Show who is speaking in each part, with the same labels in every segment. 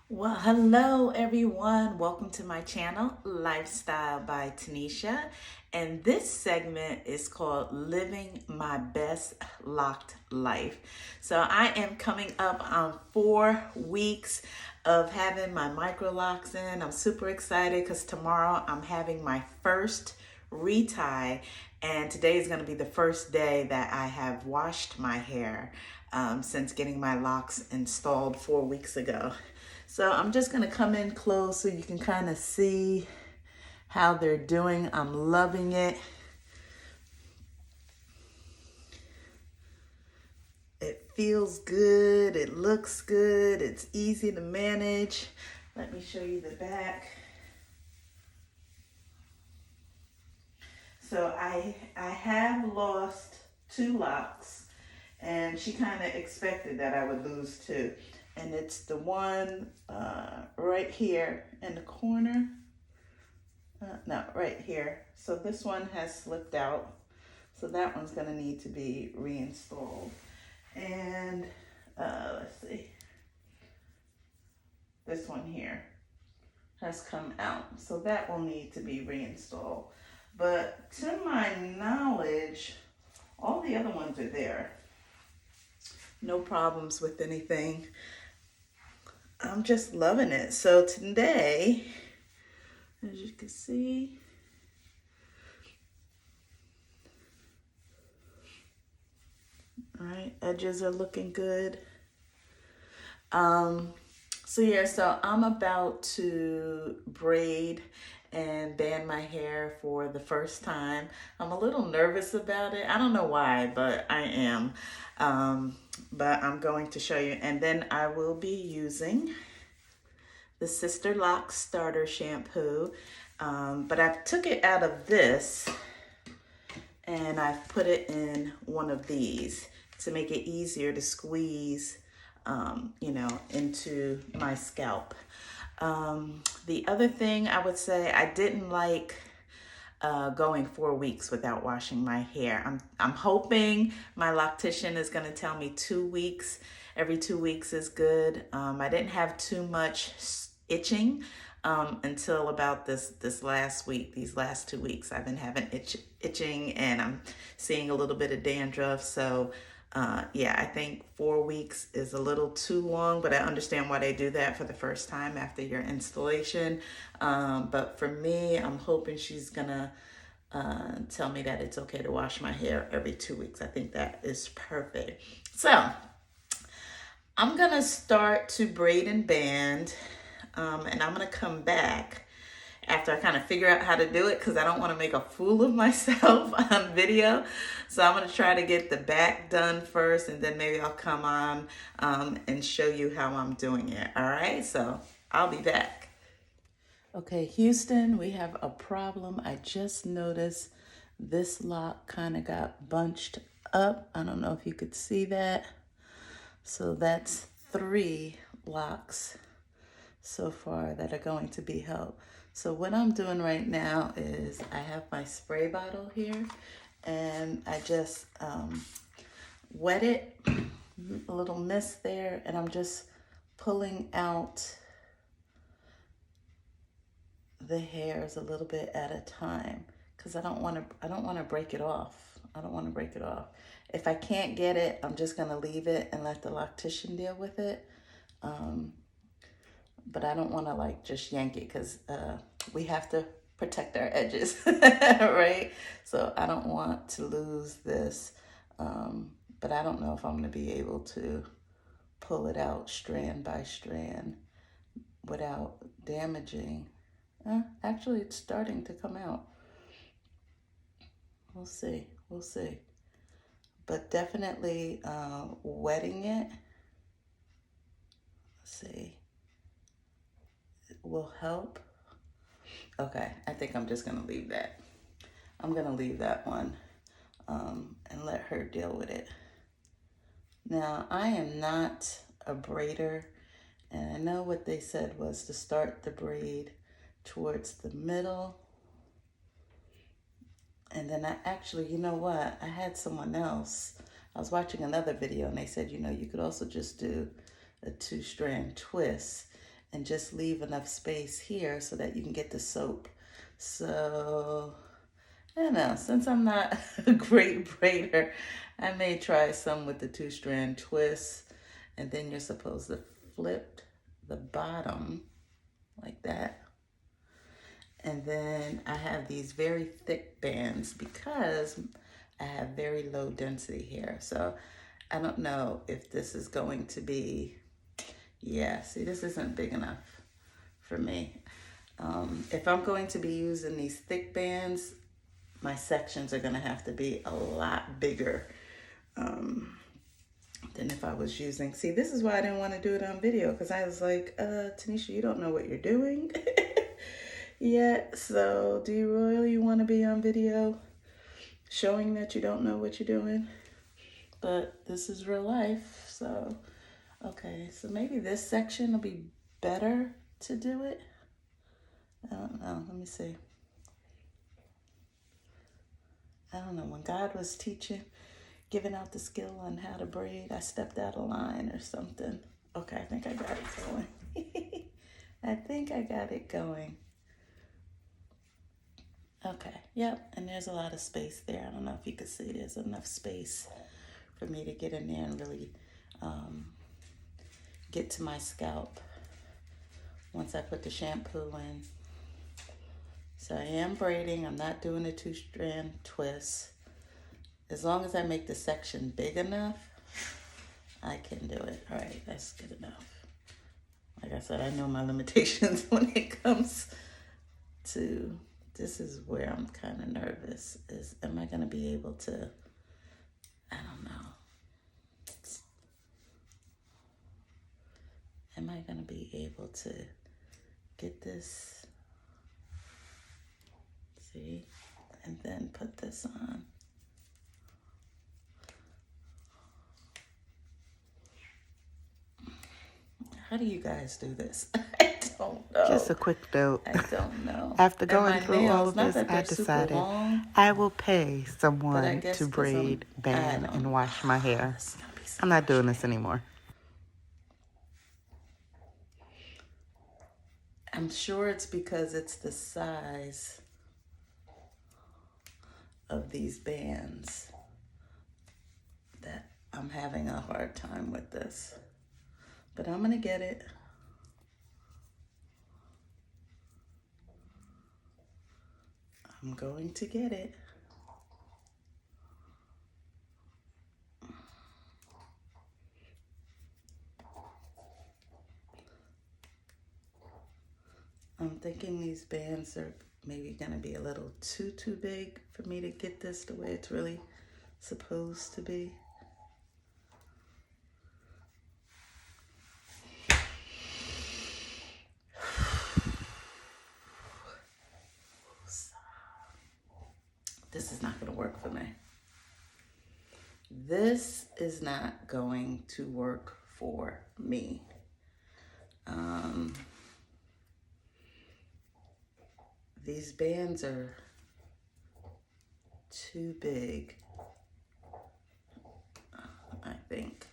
Speaker 1: Well, hello everyone. Welcome to my channel, Lifestyle by Tanisha. And this segment is called Living My Best Locked Life. So I am coming up on 4 weeks of having my micro locks in. I'm super excited because tomorrow I'm having my first retie, and today is going to be the first day that I have washed my hair since getting my locks installed 4 weeks ago. So I'm just gonna come in close so you can kind of see how they're doing. I'm loving it. It feels good, it looks good, it's easy to manage. Let me show you the back. So I have lost 2 locks, and she kind of expected that I would lose 2. And it's the one right here in the corner. No, right here. So this one has slipped out. So that one's going to need to be reinstalled. And let's see. This one here has come out. So that will need to be reinstalled. But to my knowledge, all the other ones are there. No problems with anything. I'm just loving it. So today, as you can see, all right, edges are looking good. So I'm about to braid and band my hair for the first time. I'm a little nervous about it. I don't know why, but I am. But I'm going to show you. And then I will be using the Sister Lock Starter Shampoo. But I took it out of this and I've put it in one of these to make it easier to squeeze, into my scalp. The other thing I would say, I didn't like going 4 weeks without washing my hair. I'm hoping my loctician is going to tell me 2 weeks. Every 2 weeks is good. I didn't have too much itching until about this last week. These last 2 weeks, I've been having itching, and I'm seeing a little bit of dandruff. So yeah, I think 4 weeks is a little too long, but I understand why they do that for the first time after your installation. But for me, I'm hoping she's gonna tell me that it's okay to wash my hair every 2 weeks. I think that is perfect. So I'm gonna start to braid and band, and I'm gonna come back after I kind of figure out how to do it, because I don't want to make a fool of myself on video. So I'm going to try to get the back done first, and then maybe I'll come on and show you how I'm doing it. All right, so I'll be back. Okay, Houston, we have a problem. I just noticed this lock kind of got bunched up. I don't know if you could see that. So that's 3 locks so far that are going to be helped. So what I'm doing right now is I have my spray bottle here, and I just wet it, a little mist there, and I'm just pulling out the hairs a little bit at a time, because I don't want to break it off. I don't want to break it off. If I can't get it, I'm just going to leave it and let the loctician deal with it. But I don't want to like just yank it, because we have to protect our edges, right? So I don't want to lose this, but I don't know if I'm going to be able to pull it out strand by strand without damaging. Actually, it's starting to come out. We'll see. We'll see. But definitely wetting it. Let's see. Will help. Okay, I think I'm just gonna leave that. I'm gonna leave that one and let her deal with it. Now, I am not a braider, and I know what they said was to start the braid towards the middle. And then I actually, you know what? I had someone else. I was watching another video, and they said, you could also just do a 2-strand twist. and just leave enough space here so that you can get the soap. So, I don't know, since I'm not a great braider, I may try some with the 2-strand twist, and then you're supposed to flip the bottom like that. And then I have these very thick bands because I have very low density hair. So I don't know if this is going to be, yeah, see, this isn't big enough for me. If I'm going to be using these thick bands, my sections are gonna have to be a lot bigger than if I was using, see, this is why I didn't want to do it on video, because I was like, Tanisha, you don't know what you're doing. Yeah, so do you really want to be on video showing that you don't know what you're doing? But this is real life, so okay, so maybe this section will be better to do it. I don't know, let me see. I don't know, when God was teaching, giving out the skill on how to braid, I stepped out of line or something. Okay, I think I got it going. I think I got it going. Okay, yep, and there's a lot of space there. I don't know if you could see there's enough space for me to get in there and really get to my scalp once I put the shampoo in. So I am braiding, I'm not doing a 2-strand twist. As long as I make the section big enough, I can do it. All right, that's good enough. Like I said, I know my limitations when it comes to, this is where I'm kind of nervous, is am I gonna be able to, I don't know. Am I gonna be able to get this, see, and then put this on? How do you guys do this? I don't know.
Speaker 2: Just a quick note.
Speaker 1: I don't know.
Speaker 2: After going through
Speaker 1: nails,
Speaker 2: all of this, I decided I will pay someone to braid, band, and wash my hair. I'm not doing this anymore.
Speaker 1: I'm sure it's because it's the size of these bands that I'm having a hard time with this. But I'm gonna get it. I'm going to get it. I'm thinking these bands are maybe gonna be a little too big for me to get this the way it's really supposed to be. This is not gonna work for me. This is not going to work for me. These bands are too big, I think.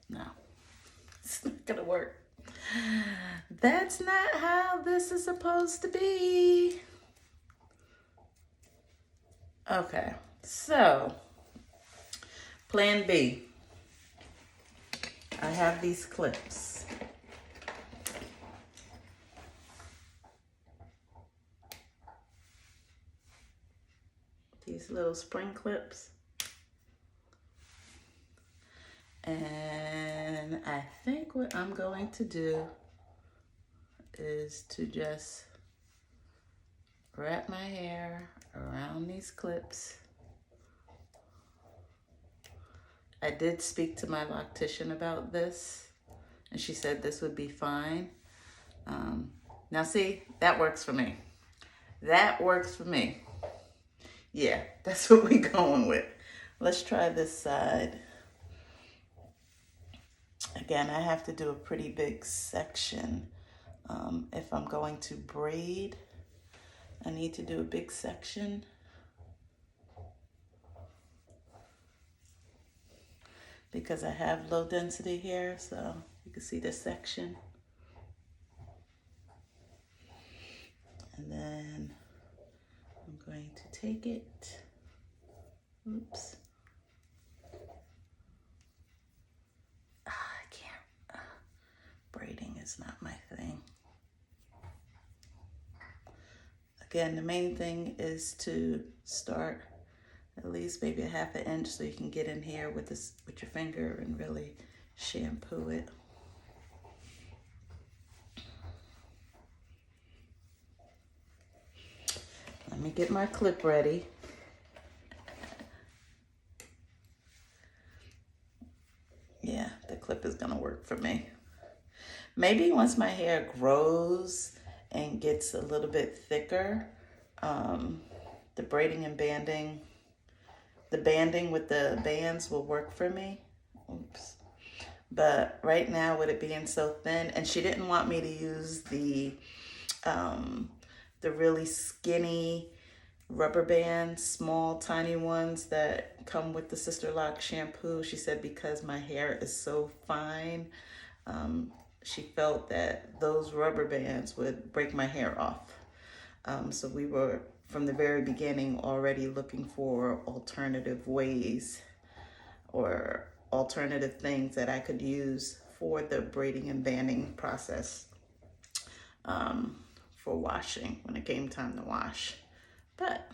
Speaker 1: No, it's not gonna work. That's not how this is supposed to be. Okay, so plan B. I have these clips. These little spring clips. And I think what I'm going to do is to just wrap my hair around these clips. I did speak to my loctician about this, and she said this would be fine. Now see, that works for me. That works for me. Yeah, that's what we're going with. Let's try this side. Again, I have to do a pretty big section. If I'm going to braid, I need to do a big section. Because I have low density hair, so you can see this section. And then I'm going to take it. Oops. I can't. Braiding is not my thing. Again, the main thing is to start at least maybe a half an inch so you can get in here with this with your finger and really shampoo it. Let me get my clip ready. Yeah, the clip is gonna work for me. Maybe once my hair grows and gets a little bit thicker, the braiding and banding, the banding with the bands will work for me. Oops. But right now with it being so thin, and she didn't want me to use the really skinny rubber bands, small, tiny ones that come with the Sisterlock shampoo. She said because my hair is so fine, she felt that those rubber bands would break my hair off. So we were, from the very beginning, already looking for alternative ways or alternative things that I could use for the braiding and banding process for washing when it came time to wash. But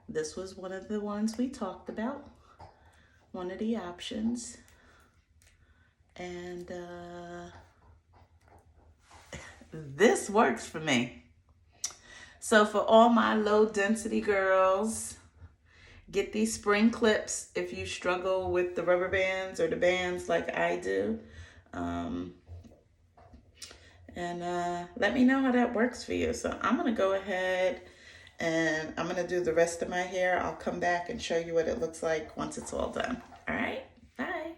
Speaker 1: this was one of the ones we talked about, one of the options. And this works for me. So for all my low density girls, get these spring clips if you struggle with the rubber bands or the bands like I do. And let me know how that works for you. So I'm going to go ahead and I'm going to do the rest of my hair. I'll come back and show you what it looks like once it's all done. All right, bye.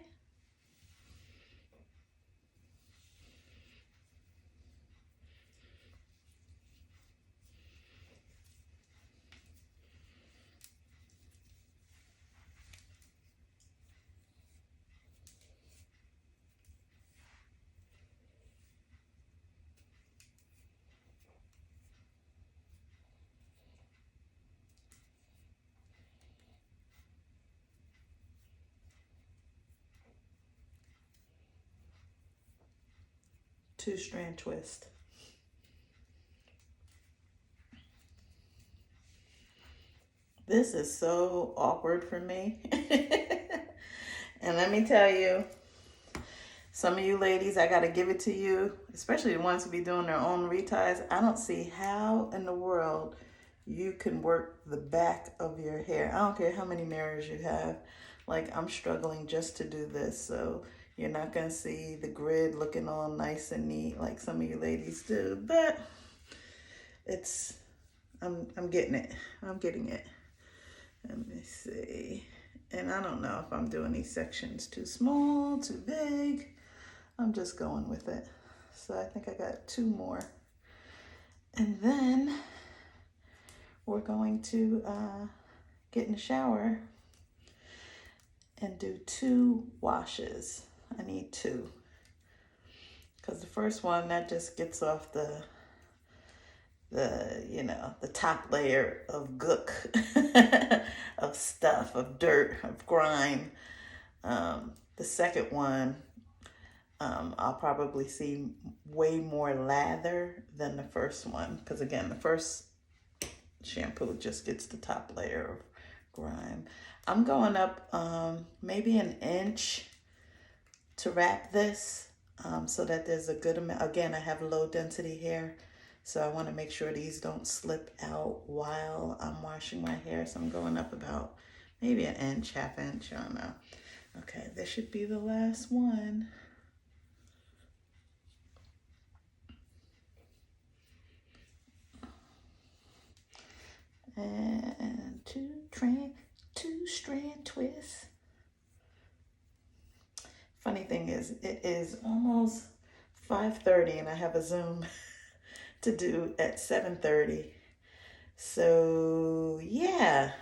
Speaker 1: Two-strand twist. This is so awkward for me. And let me tell you, some of you ladies, I got to give it to you, especially the ones who be doing their own reties. I don't see how in the world you can work the back of your hair. I don't care how many mirrors you have. Like, I'm struggling just to do this. So you're not going to see the grid looking all nice and neat like some of you ladies do. But it's, I'm getting it. I'm getting it. Let me see. And I don't know if I'm doing these sections too small, too big. I'm just going with it. So I think I got 2 more. And then we're going to get in the shower and do 2 washes. I need 2. Because the first one, that just gets off the top layer of gook, of stuff, of dirt, of grime. The second one, I'll probably see way more lather than the first one. Because again, the first shampoo just gets the top layer of grime. I'm going up maybe an inch to wrap this so that there's a good amount. Again, I have low density hair. So I want to make sure these don't slip out while I'm washing my hair. So I'm going up about maybe an inch, half inch, I don't know. Okay, this should be the last one. And two strand funny thing is, it is almost 5:30 and I have a Zoom to do at 7:30. So yeah,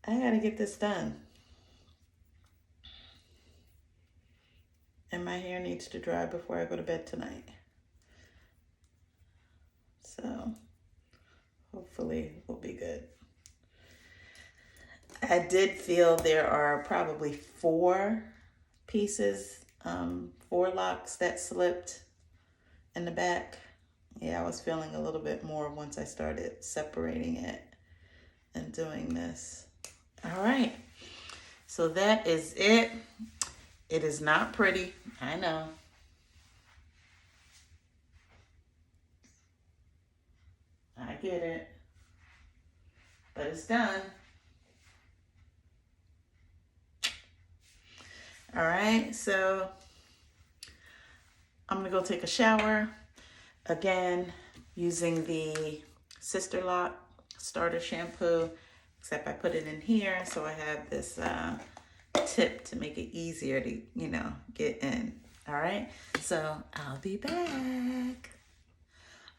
Speaker 1: I gotta get this done. And my hair needs to dry before I go to bed tonight. So hopefully we'll be good. I did feel there are probably 4 pieces, 4 locks that slipped in the back. Yeah, I was feeling a little bit more once I started separating it and doing this. All right, so that is it. It is not pretty, I know. I get it, but it's done. All right, so I'm gonna go take a shower. Again, using the Sisterlock starter shampoo, except I put it in here so I have this tip to make it easier to, get in. All right, so I'll be back.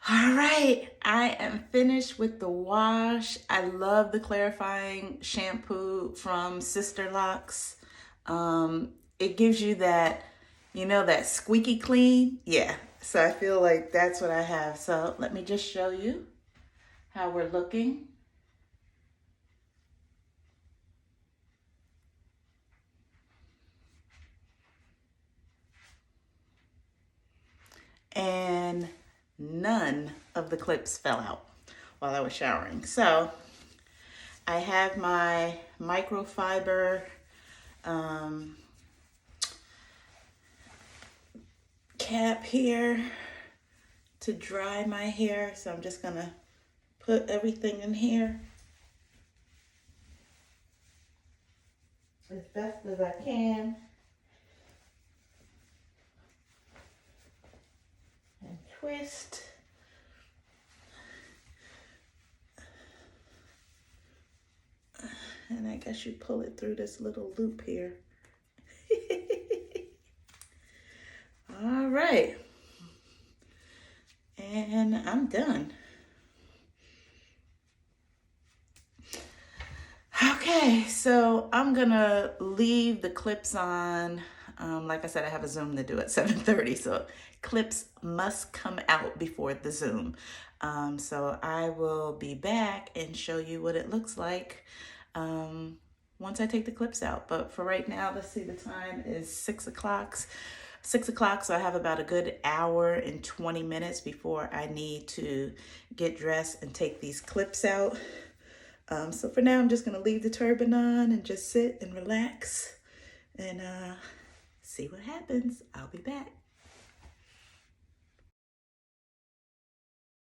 Speaker 1: All right, I am finished with the wash. I love the clarifying shampoo from Sisterlocks. It gives you that, that squeaky clean. Yeah, so I feel like that's what I have. So let me just show you how we're looking. And none of the clips fell out while I was showering. So I have my microfiber cap here to dry my hair. So I'm just gonna put everything in here as best as I can. And twist. And I guess you pull it through this little loop here. All right. And I'm done. Okay, so I'm gonna leave the clips on. Like I said, I have a Zoom to do at 7:30, so clips must come out before the Zoom. So I will be back and show you what it looks like once I take the clips out. But for right now, let's see, the time is 6 o'clock. 6 o'clock, so I have about a good hour and 20 minutes before I need to get dressed and take these clips out. So for now, I'm just going to leave the turban on and just sit and relax and see what happens. I'll be back.